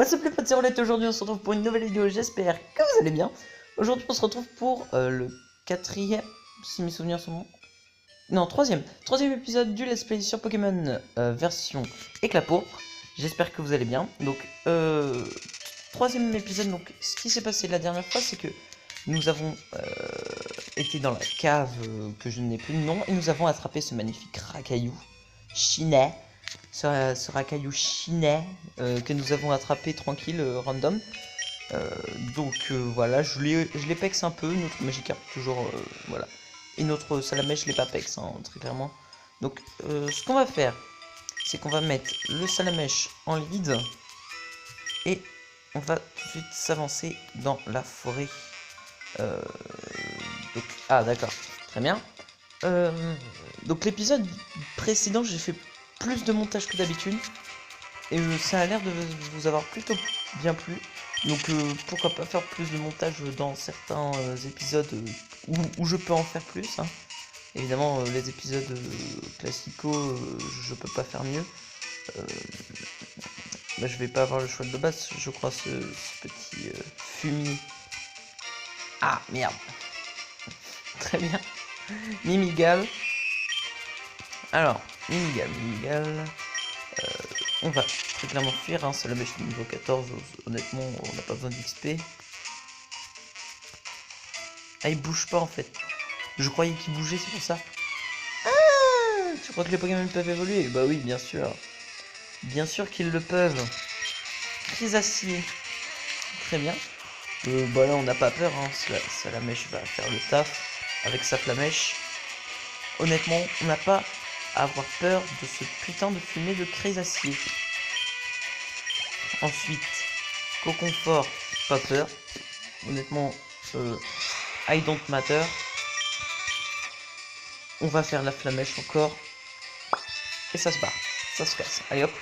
What's up les potes, c'est Roulette. Aujourd'hui on se retrouve pour une nouvelle vidéo, j'espère que vous allez bien. Aujourd'hui on se retrouve pour le quatrième, si mes souvenirs sont bons. Non, troisième épisode du Let's Play sur Pokémon version éclat pourpre. J'espère que vous allez bien. Donc, troisième épisode, donc ce qui s'est passé la dernière fois, c'est que nous avons été dans la cave que je n'ai plus de nom, et nous avons attrapé ce magnifique racaillou chinet. Ce racaillou chinet que nous avons attrapé tranquille, random. Voilà, je l'ai pex un peu, notre Magikarp toujours, voilà. Et notre Salamèche, je l'ai pas pex, hein, très clairement. Donc, ce qu'on va faire, c'est qu'on va mettre le Salamèche en lead. Et on va tout de suite s'avancer dans la forêt. Ah, d'accord, très bien. Donc, l'épisode précédent, j'ai fait plus de montage que d'habitude. Et ça a l'air de vous avoir plutôt bien plu. Donc pourquoi pas faire plus de montage dans certains épisodes où je peux en faire plus, hein. Évidemment les épisodes classicaux je peux pas faire mieux. Bah, je vais pas avoir le choix de base, je crois, ce petit fumier. Ah merde. Très bien. Mimigal. Alors, Mimigal. On va très clairement fuir, hein, c'est la mèche niveau 14, honnêtement on n'a pas besoin d'XP. Ah, il bouge pas en fait. Je croyais qu'il bougeait, c'est pour ça. Ah, tu crois que les Pokémon peuvent évoluer? Bah oui, bien sûr. Bien sûr qu'ils le peuvent. Trisacier. Très bien. Bah là on n'a pas peur, hein. La mèche va faire le taf avec sa flamèche. Honnêtement, on n'a pas à avoir peur de ce putain de fumée de Crésacier. Ensuite, Coconfort, pas peur. Honnêtement, I don't matter. On va faire la flamèche encore. Et ça se barre, ça se casse. Allez hop.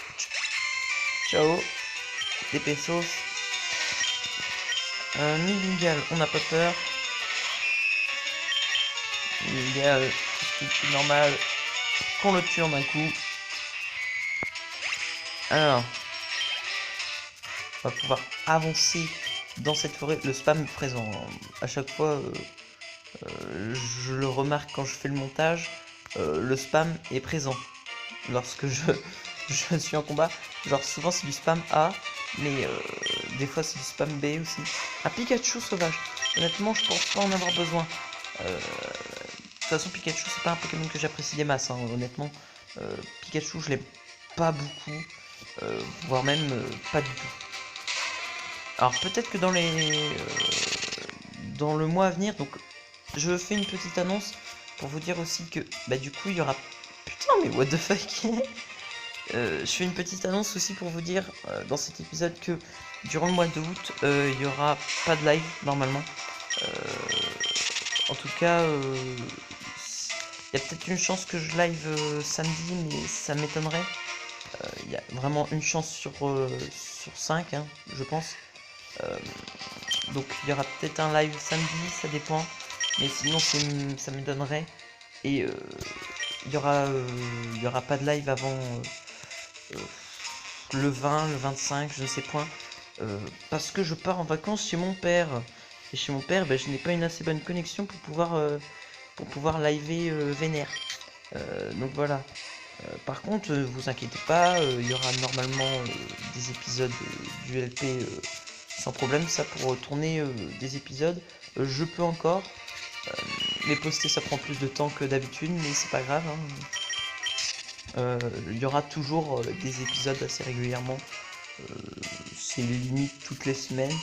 Ciao. Des pesos. Mimigal, on n'a pas peur. Mimigal, c'est normal qu'on le tue en un coup. Alors, on va pouvoir avancer dans cette forêt. Le spam est présent. À chaque fois, je le remarque quand je fais le montage, le spam est présent lorsque je suis en combat. Genre souvent c'est du spam A, mais des fois c'est du spam B aussi. Un Pikachu sauvage. Honnêtement, je pense pas en avoir besoin. De toute façon, Pikachu c'est pas un Pokémon que j'apprécie des masses, hein, honnêtement. Pikachu je l'aime pas beaucoup, voire même pas du tout. Alors peut-être que dans le mois à venir, donc je fais une petite annonce pour vous dire aussi que bah du coup il y aura, putain mais what the fuck. Je fais une petite annonce aussi pour vous dire dans cet épisode que durant le mois d'août il y aura pas de live normalement. En tout cas il y a peut-être une chance que je live samedi, mais ça m'étonnerait. Il y a vraiment une chance sur 5, hein, je pense. Donc il y aura peut-être un live samedi, ça dépend. Mais sinon ça m'étonnerait. Et il y aura pas de live avant le 20, le 25, je ne sais point. Parce que je pars en vacances chez mon père. Et chez mon père, bah, je n'ai pas une assez bonne connexion pour pouvoir liver vénère. Donc voilà. Par contre, vous inquiétez pas, il y aura normalement des épisodes du LP sans problème. Ça, pour tourner des épisodes, je peux encore. Les poster, ça prend plus de temps que d'habitude, mais c'est pas grave, hein. Il y aura toujours des épisodes assez régulièrement. C'est limite toutes les semaines.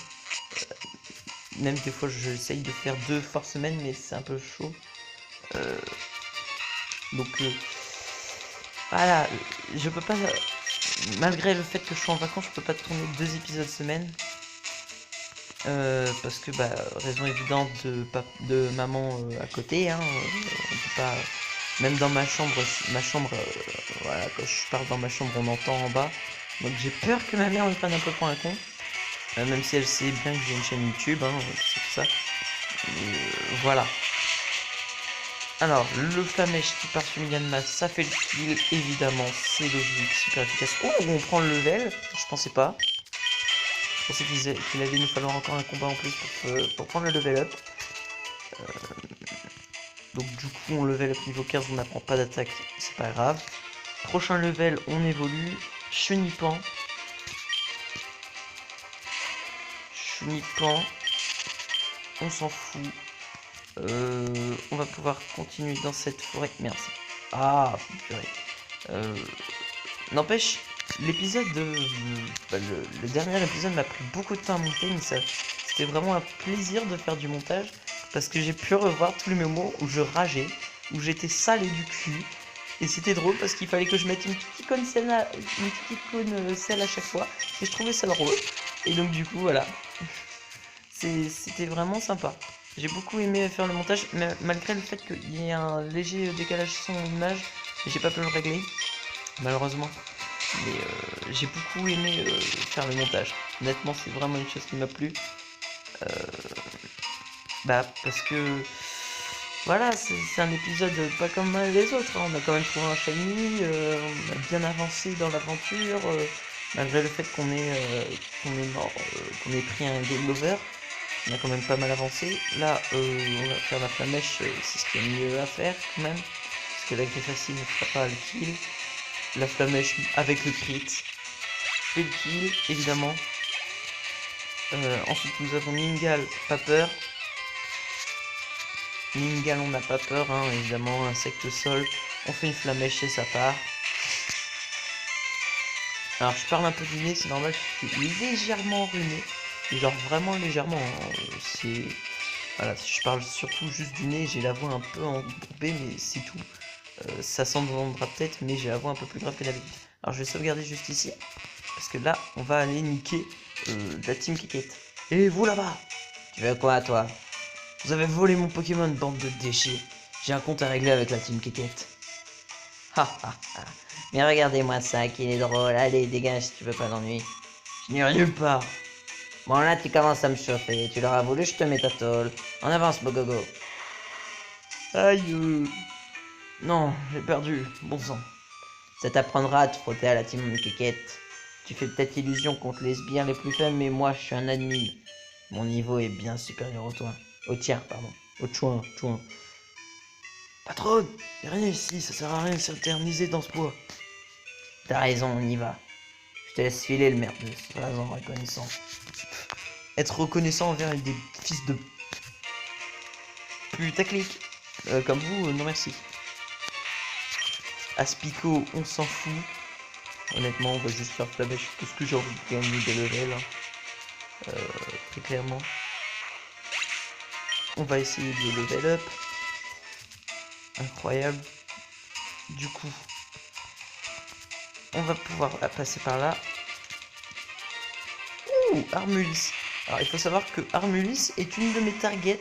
Même des fois, j'essaye de faire 2 par semaine, mais c'est un peu chaud. Donc voilà, je peux pas, malgré le fait que je suis en vacances, je peux pas tourner 2 épisodes semaine. Parce que bah raison évidente de maman à côté, hein, on peut pas, même dans ma chambre, voilà, quand je parle dans ma chambre on entend en bas, donc j'ai peur que ma mère me prenne un peu pour un con, même si elle sait bien que j'ai une chaîne YouTube, hein, c'est tout ça. Voilà. Alors, le flamèche qui part sur Myanmar, ça fait le kill, évidemment, c'est logique, super efficace. Oh, on prend le level, je pensais pas. pensais qu'il allait nous falloir encore un combat en plus pour prendre le level up. Donc du coup on level up niveau 15, on n'apprend pas d'attaque, c'est pas grave. Prochain level, on évolue. Chenipan. Chenipan. On s'en fout. On va pouvoir continuer dans cette forêt. Merci. Ah, purée. N'empêche, l'épisode le dernier épisode m'a pris beaucoup de temps à monter, mais c'était vraiment un plaisir de faire du montage parce que j'ai pu revoir tous les moments où je rageais, où j'étais salé du cul, et c'était drôle parce qu'il fallait que je mette une petite icône sel à chaque fois, et je trouvais ça drôle, et donc du coup voilà, c'était vraiment sympa. J'ai beaucoup aimé faire le montage, malgré le fait qu'il y ait un léger décalage son-image, j'ai pas pu le régler, malheureusement. Mais j'ai beaucoup aimé faire le montage. Honnêtement, c'est vraiment une chose qui m'a plu. Parce que voilà, c'est un épisode pas comme les autres, hein. On a quand même trouvé un shiny, on a bien avancé dans l'aventure, malgré le fait qu'on ait pris un game over. On a quand même pas mal avancé. Là, on va faire la flamèche, c'est ce qu'il y a de mieux à faire quand même. Parce que la griffe facile ne fera pas le kill. La flamèche avec le crit. Je fais le kill, évidemment. Ensuite, nous avons Ningal, pas peur. Ningal, on n'a pas peur, hein, évidemment. Insecte sol. On fait une flamèche et ça part. Alors, je parle un peu du nez, c'est normal, je suis légèrement enrhumé. Genre vraiment légèrement. Hein. Voilà, je parle surtout juste du nez, j'ai la voix un peu embourbée, mais c'est tout. Ça s'entendra peut-être, mais j'ai la voix un peu plus grave que d'habitude. Alors je vais sauvegarder juste ici, parce que là, on va aller niquer la team Kikette. Et vous là-bas, tu veux quoi toi? Vous avez volé mon Pokémon, bande de déchets. J'ai un compte à régler avec la team Kikette. Ha ha ha. Mais regardez-moi ça, qu'il est drôle. Allez, dégage si tu veux pas d'ennui. Je n'irai nulle part. Bon là tu commences à me chauffer, tu l'auras voulu, je te mets ta tôle. En avance Bogogo. Aïe. Non, j'ai perdu, bon sang. Ça t'apprendra à te frotter à la team Kikette. Tu fais peut-être illusion contre les sbires les plus faibles, mais moi je suis un admin. Mon niveau est bien supérieur au tien. Au tien, pardon. Au chouin. Patronne, y'a rien ici, ça sert à rien de s'éterniser dans ce bois. T'as raison, on y va. Je te laisse filer le merde, sois en reconnaissant. Être reconnaissant envers des fils de putaclic comme vous, non merci. Aspico, on s'en fout. Honnêtement, on va juste faire flamèche parce que j'ai envie de gagner des levels. Hein. Très clairement. On va essayer de level up. Incroyable. Du coup, on va pouvoir passer par là. Ouh, Armulis. Alors il faut savoir que Armulis est une de mes targets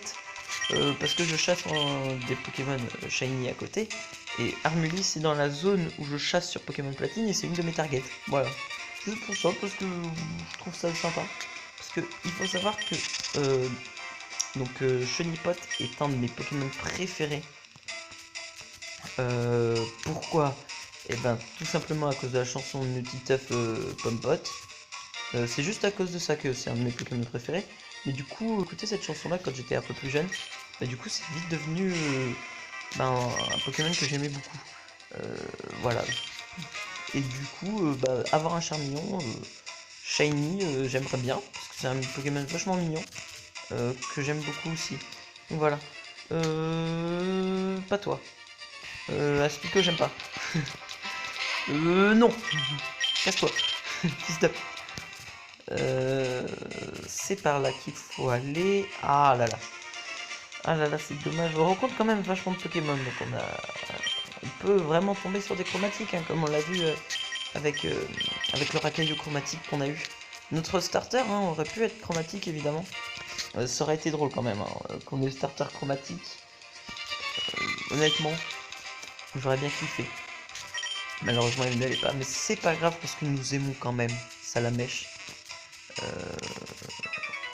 parce que je chasse des Pokémon shiny à côté, et Armulis est dans la zone où je chasse sur Pokémon Platine et c'est une de mes targets. Voilà, juste pour ça, parce que je trouve ça sympa. Parce que il faut savoir que Chenipot est un de mes Pokémon préférés. Pourquoi? Et ben tout simplement à cause de la chanson Nutiteuf Pompot. C'est juste à cause de ça que c'est un de mes Pokémon préférés. Mais du coup, écoutez cette chanson là quand j'étais un peu plus jeune, bah du coup c'est vite devenu un Pokémon que j'aimais beaucoup. Voilà. Et du coup, avoir un Charmillon shiny, j'aimerais bien, parce que c'est un Pokémon vachement mignon, que j'aime beaucoup aussi. Donc voilà. Pas toi. Aspico, j'aime pas. Non. Casse-toi. Stop. C'est par là qu'il faut aller. Ah là là. Ah là là, c'est dommage. On rencontre quand même vachement de Pokémon, donc on peut vraiment tomber sur des chromatiques, hein, comme on l'a vu avec le racaillou chromatique qu'on a eu. Notre starter aurait pu être chromatique, évidemment. Ça aurait été drôle quand même, qu'on ait le starter chromatique. Honnêtement, j'aurais bien kiffé. Malheureusement, il ne l'est pas, mais c'est pas grave parce que nous aimons quand même Salamèche.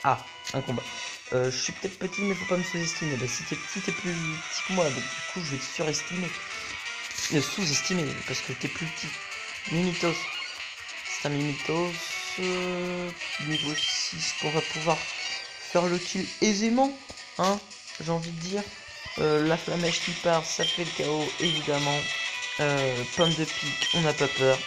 Ah, un combat. Je suis peut-être petit, mais faut pas me sous-estimer. Si t'es petit, t'es plus petit que moi, donc du coup, je vais te surestimer. Sous-estimer, parce que t'es plus petit. Mimitos. C'est un Mimitos. niveau 6 qu'on va pouvoir faire le kill aisément, hein, j'ai envie de dire. La flamèche qui part, ça fait le chaos, évidemment. Pomme de pique, on n'a pas peur.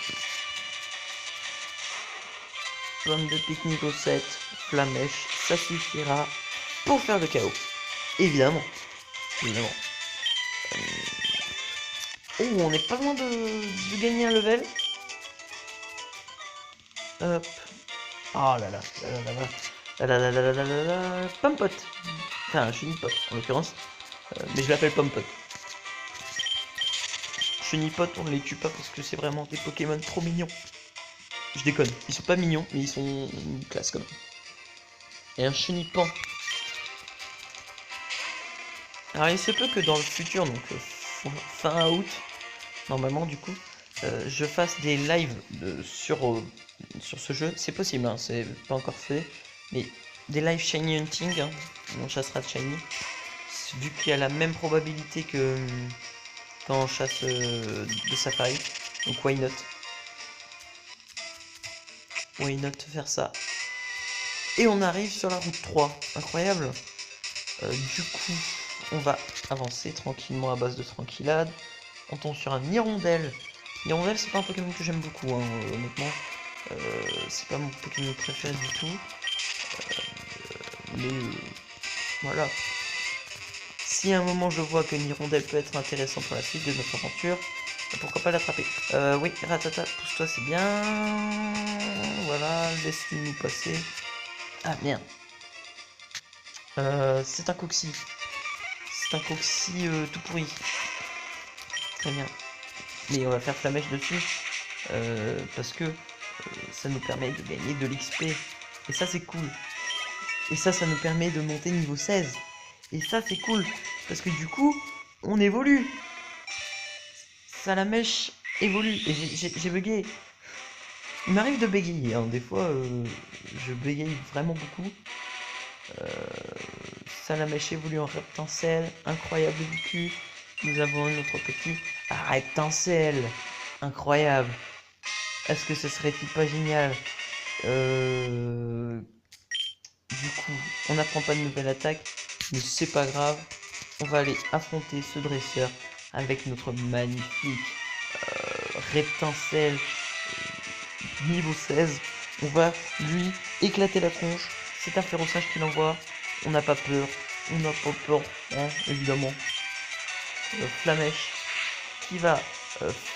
Pomme de pique niveau 7, flamèche, ça suffira pour faire le chaos. Évidemment. Évidemment. Oh, on n'est pas loin de gagner un level. Hop. Oh là là, Pompot. Enfin, Chenipote en l'occurrence. Mais je l'appelle Pompot. Chenipote, on ne les tue pas parce que c'est vraiment des Pokémon trop mignons. Je déconne, ils sont pas mignons, mais ils sont une classe quand même. Et un Chenipan. Alors il se peut que dans le futur, donc fin août, normalement du coup, je fasse des lives sur ce jeu. C'est possible, hein, c'est pas encore fait, mais des lives Shiny Hunting, hein, on chassera de Shiny, vu qu'il y a la même probabilité que quand on chasse de Safari, donc why not? Why not faire ça? Et on arrive sur la route 3, incroyable. Du coup, on va avancer tranquillement à base de tranquillade. On tombe sur un Hirondelle. Hirondelle, c'est pas un Pokémon que j'aime beaucoup, hein, honnêtement. C'est pas mon Pokémon préféré du tout. Mais voilà. Si à un moment je vois que Hirondelle peut être intéressant pour la suite de notre aventure, pourquoi pas l'attraper. Oui, Ratata, pousse-toi, c'est bien. Voilà, laisse-nous passer. Ah merde. C'est un Coxy. C'est un Coxy tout pourri. Très bien. Mais on va faire flamèche dessus. Parce que ça nous permet de gagner de l'XP. Et ça c'est cool. Et ça nous permet de monter niveau 16. Et ça c'est cool. Parce que du coup, on évolue. Salamèche évolue. Et j'ai bugué. Il m'arrive de bégayer, hein. Des fois je bégaye vraiment beaucoup. Salamèche évolue en Reptincelle, incroyable du cul. Nous avons notre petit Reptincelle, incroyable. Est-ce que ce serait-il pas génial? Du coup, on n'apprend pas de nouvelle attaque, mais c'est pas grave. On va aller affronter ce dresseur avec notre magnifique Reptincelle niveau 16. On va lui éclater la tronche. C'est un férocage qui l'envoie. On n'a pas peur. On n'a pas peur, hein, évidemment. Flamèche qui va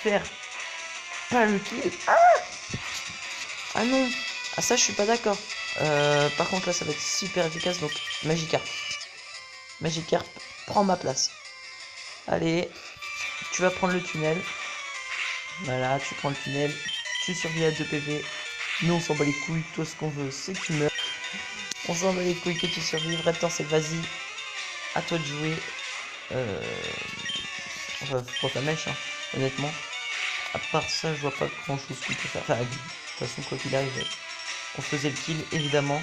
faire pas le kill. Ah non. Ah ça je suis pas d'accord. Par contre là ça va être super efficace. Donc Magikarp. Magikarp, prends ma place. Allez, tu vas prendre le tunnel. Voilà, tu prends le tunnel. Tu survis à 2 PV. Nous on s'en bat les couilles. Toi ce qu'on veut c'est que tu meurs. On s'en bat les couilles que tu survives. Reptincelle, vas-y. À toi de jouer. On va faire Flamèche, hein, honnêtement. À part ça, je vois pas grand chose qu'on peut faire. Enfin, de toute façon, quoi qu'il arrive, on faisait le kill, évidemment.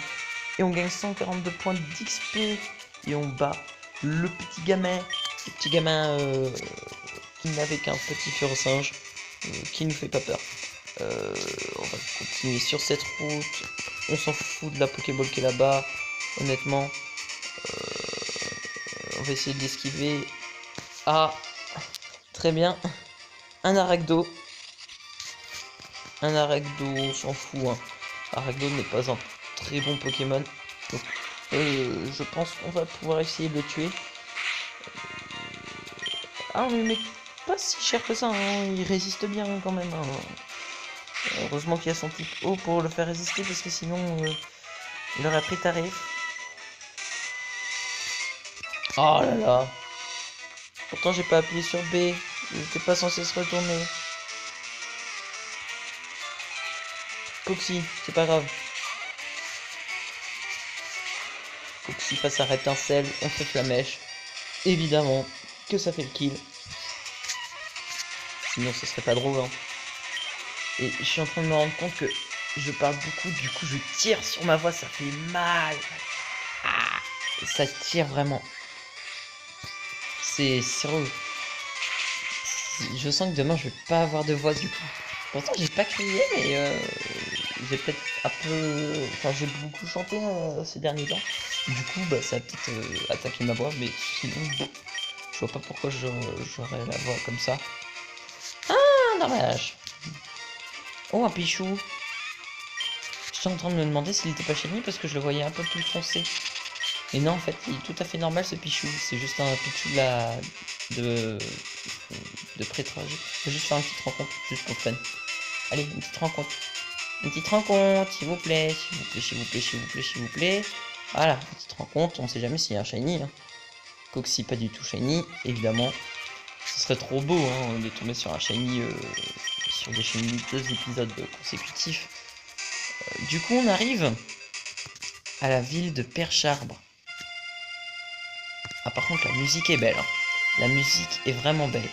Et on gagne 142 points d'XP. Et on bat le petit gamin. Le petit gamin qui n'avait qu'un petit fur-singe. Qui nous fait pas peur. On va continuer sur cette route. On s'en fout de la Pokéball qui est là-bas. Honnêtement. On va essayer de l'esquiver. Ah, très bien. Un Arachdo. Un Arachdo, on s'en fout. Hein. Arachdo n'est pas un très bon Pokémon. Donc, je pense qu'on va pouvoir essayer de le tuer. Ah, mais pas si cher que ça. Hein. Il résiste bien quand même. Hein. Heureusement qu'il y a son type haut pour le faire résister. Parce que sinon, il aurait pris tarif. Oh là là. Pourtant, j'ai pas appuyé sur B. Il n'était pas censé se retourner. Coxy, c'est pas grave. Coxy face à Reptincelle, on fait Flamèche. Évidemment que ça fait le kill. Sinon, ce serait pas drôle. Hein. Et je suis en train de me rendre compte que je parle beaucoup, du coup, je tire sur ma voix, ça fait mal. Ah, ça tire vraiment. C'est sérieux. Je sens que demain je vais pas avoir de voix du coup. Pourtant j'ai pas crié mais j'ai peut-être un peu... Enfin, j'ai beaucoup chanté ces derniers temps. Du coup, bah, ça a peut-être attaqué ma voix, mais sinon, je vois pas pourquoi j'aurais la voix comme ça. Ah, dommage. Oh, un pichou. J'étais en train de me demander s'il était pas shiny parce que je le voyais un peu plus foncé. Et non, en fait, il est tout à fait normal ce pichou. C'est juste un pichou de la... de pré-trajet. Je vais juste faire une petite rencontre, juste pour le fun. Allez, une petite rencontre. Une petite rencontre, s'il vous plaît, s'il vous plaît, s'il vous plaît, s'il vous plaît, s'il vous plaît. Voilà, une petite rencontre, on sait jamais s'il y a un shiny. Hein. Coxy, pas du tout shiny, évidemment. Ce serait trop beau hein, de tomber sur un shiny, sur des shiny 2 épisodes consécutifs. Du coup, on arrive à la ville de Percharbre. Ah, par contre, la musique est belle. Hein. La musique est vraiment belle.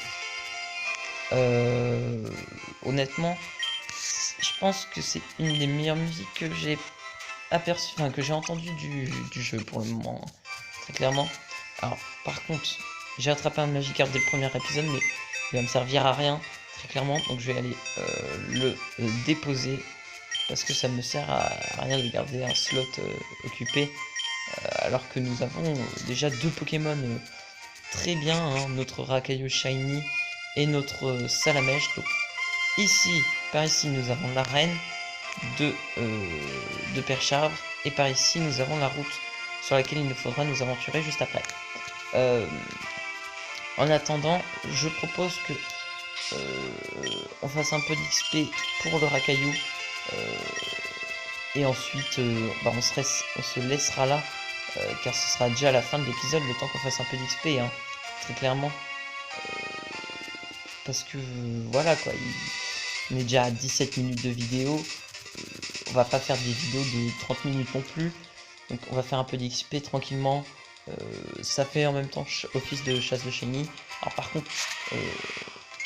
Honnêtement, je pense que c'est une des meilleures musiques que j'ai aperçu, enfin que j'ai entendu du jeu pour le moment, très clairement. Alors, par contre, j'ai attrapé un Magikarp dès le premier épisode, mais il va me servir à rien, très clairement. Donc je vais aller le déposer parce que ça ne me sert à rien de garder un slot occupé, alors que nous avons déjà 2 Pokémon très bien, hein, notre Rakaio Shiny et notre Salamèche. Donc ici, par ici, nous avons l'arène de Percharbre, et par ici, nous avons la route sur laquelle il nous faudra nous aventurer juste après. En attendant, je propose que on fasse un peu d'XP pour le Rakaio, et ensuite bah, on se laissera là, car ce sera déjà la fin de l'épisode, le temps qu'on fasse un peu d'XP, hein, très clairement. Parce que voilà quoi, on est déjà à 17 minutes de vidéo, on va pas faire des vidéos de 30 minutes non plus, donc on va faire un peu d'XP tranquillement, ça fait en même temps office de chasse de shiny. Alors par contre,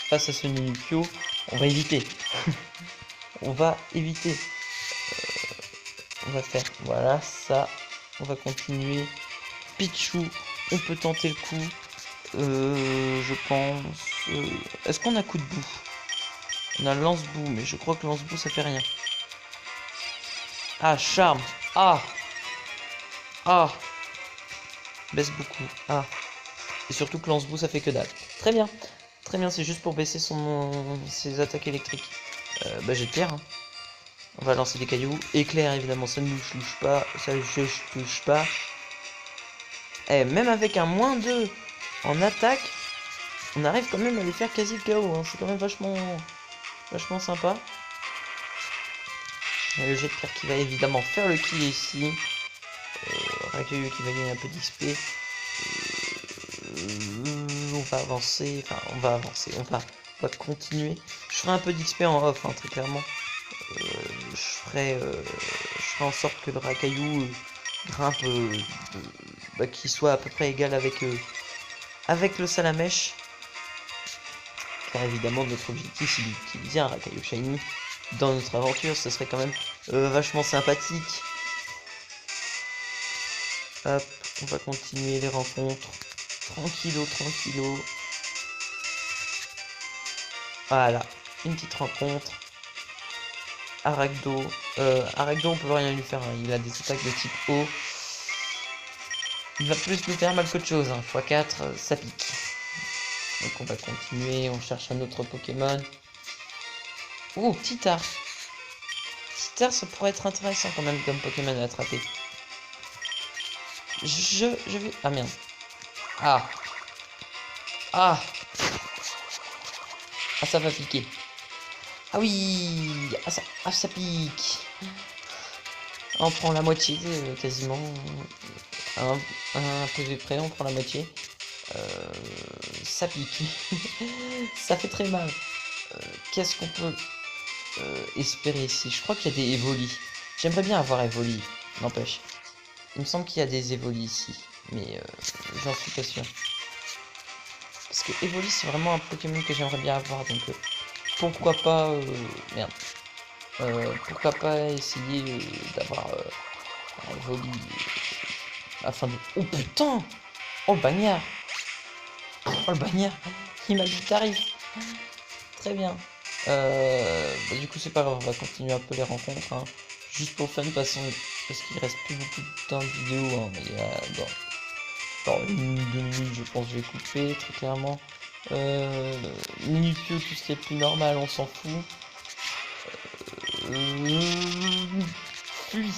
face à ce Ninupio, on va éviter, on va éviter, on va faire, voilà ça, on va continuer, Pichu, on peut tenter le coup, je pense, est-ce qu'on a coup de boue? On a lance-boue, mais je crois que lance-boue ça fait rien. Ah, charme. Ah. Ah. Baisse beaucoup. Ah. Et surtout que lance-boue ça fait que dalle. Très bien. Très bien, c'est juste pour baisser ses attaques électriques. Bah j'ai de pierre. Hein. On va lancer des cailloux. Éclair évidemment, ça ne louche pas. Ça ne touche pas. Eh, même avec un -2 en attaque, on arrive quand même à les faire quasi le KO. Hein. C'est quand même vachement sympa. Le jet de pierre qui va évidemment faire le kill ici. Rakaio qui va gagner un peu d'XP. On va avancer, on va continuer. Je ferai un peu d'XP en off, hein, très clairement. Je ferai en sorte que le Rakaio grimpe, bah, qu'il soit à peu près égal avec le Salamèche. Car évidemment notre objectif c'est d'utiliser un Rakaio Shiny dans notre aventure, ça serait quand même vachement sympathique. Hop, on va continuer les rencontres. Tranquillo. Voilà, une petite rencontre. Aragdo. Aragdo, on peut rien lui faire, hein. Il a des attaques de type eau. Il va plus nous faire mal qu'autre chose, hein. x4, ça pique. Donc on va continuer, on cherche un autre Pokémon. Oh, Titar. Titar, ça pourrait être intéressant quand même comme Pokémon à attraper. Je vais... Ah merde. Ah, ça va piquer. Ah oui. Ça pique. On prend la moitié, quasiment. Un PV près, on prend la moitié. Ça pique. Ça fait très mal. Qu'est-ce qu'on peut espérer ici? Je crois qu'il y a des Evoli. J'aimerais bien avoir Evoli, n'empêche. Il me semble qu'il y a des Evoli ici, mais j'en suis pas sûr. Parce que Evoli c'est vraiment un Pokémon que j'aimerais bien avoir, donc pourquoi pas... merde. Pourquoi pas essayer d'avoir un Evoli afin de... Oh putain! Oh le bagnard! Oh le bagnard! Il m'a dit tarif! Très bien. Bah, du coup c'est pas grave, on va continuer un peu les rencontres. Hein. juste pour fun, parce qu'il reste plus beaucoup de temps de vidéo, hein. Il y a dans 1 ou 2 minutes, je pense que je vais couper, très clairement. Minute tout ce qui est plus normal, on s'en fout. Fuis.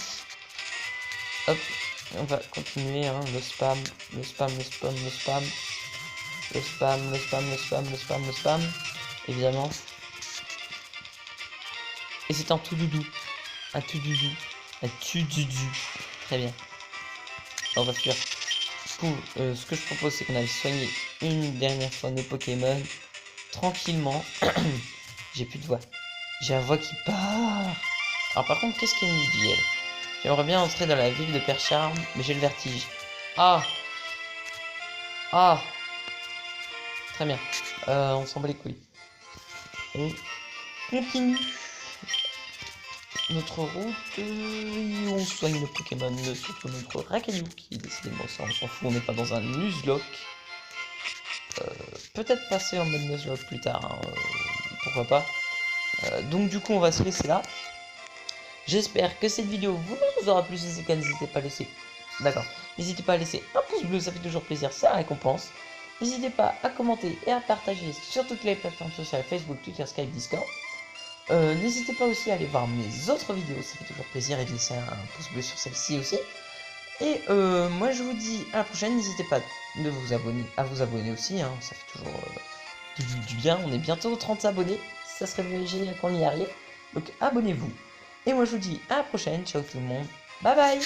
Hop, on va continuer, hein, le spam, évidemment. Et c'est un tout doudou. Un tout doudou. Un tout doudou. Très bien. On va fuir. Pour ce que je propose, c'est qu'on aille soigner une dernière fois nos Pokémon. Tranquillement. J'ai plus de voix. J'ai la voix qui part. Alors par contre, qu'est-ce qu'elle nous dit, elle? J'aimerais bien entrer dans la ville de Percharme, mais j'ai le vertige. Ah. Ah. Très bien. On s'en bat les couilles. On continue notre route et on soigne nos Pokémon, surtout notre Rakayu qui décidément ça on s'en fout, on n'est pas dans un Nuzlocke. Peut-être passer en mode Nuzlocke plus tard, hein, pourquoi pas. Donc du coup on va se laisser là. J'espère que cette vidéo vous aura plu, si c'est le cas n'hésitez pas à laisser. D'accord. N'hésitez pas à laisser un pouce bleu, ça fait toujours plaisir, c'est la récompense. N'hésitez pas à commenter et à partager sur toutes les plateformes sociales, Facebook, Twitter, Skype, Discord. N'hésitez pas aussi à aller voir mes autres vidéos, ça fait toujours plaisir, et de laisser un pouce bleu sur celle-ci aussi. Et moi je vous dis à la prochaine, n'hésitez pas de vous abonner, aussi, hein, ça fait toujours du bien, on est bientôt aux 30 abonnés, ça serait génial qu'on y arrive, donc abonnez-vous. Et moi je vous dis à la prochaine, ciao tout le monde, bye bye.